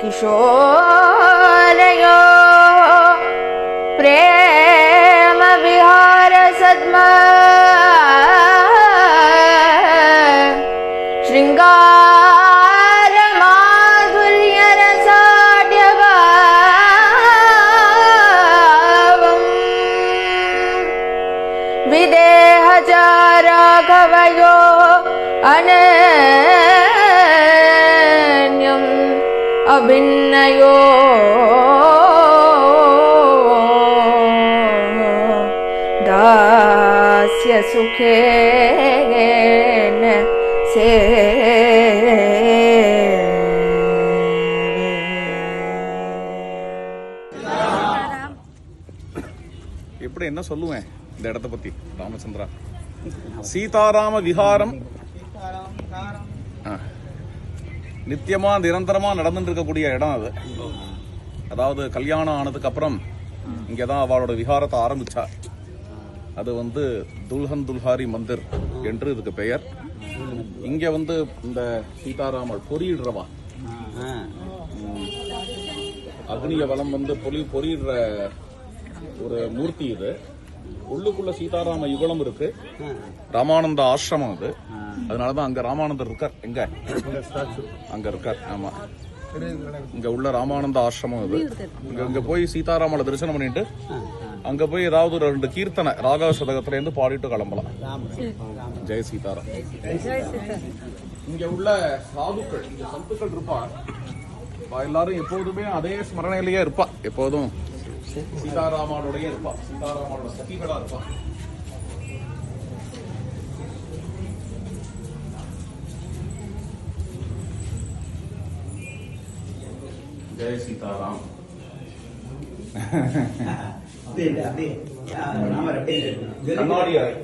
किशोरयो प्रेम विहार सद्मा श्रृंगार माधुर्य रसाढ्यभावम् विदेहज राघवयो अनन्यम् अभिन्नयो दास्य सुखेन से எப்படி என்ன சொல்லுவேன் இந்த இடத்தை பத்தி ராமச்சந்திரா சீதாராம விஹாரம் நித்தியமா நிரந்தரமா நடந்துட்டு இருக்கக்கூடிய இடம் அது. அதாவது கல்யாணம் ஆனதுக்கு அப்புறம் இங்கதான் அவளோட விஹாரத்தை ஆரம்பிச்சா. அது துல்ஹன் துல்ஹாரி மந்திர் என்று இதுக்கு பெயர். இங்க இந்த சீதாராமர் பொறியிடுறவா அக்னிய வளம் பொறியிடுற ஒரு மூர்த்தி இது. உள்ளுக்குள்ள சீதாராம யுகலம் இருக்கு. ராமானந்த ஆசிரமம் அது. அதனாலதான் அங்க ராமானந்தர் இருக்கார். எங்க அங்க இருக்கார். ஆமா, இங்க உள்ள ராமானந்த ஆசிரமம் இது. இங்க போய் சீதாராமலை தரிசனம் பண்ணிட்டு அங்க போய் ஏதாவது ஒரு 2 கீர்த்தனை ராகவ சதகத்துல இருந்து பாடிட்டு கிளம்பலாம். ஜெய சீதாராம். இங்க உள்ள சாதுக்கள், இங்க சந்துக்கள் இருப்பா. எல்லாரும் எப்போதுமே அதே ஸ்மரணையிலேயே இருப்பா. எப்போதும் சீதாராமனுடைய இருப்பா. சீதாராமனோட சகிகளா இருப்பா. ஜெய சீதாராம். கண்ணாடி அறை.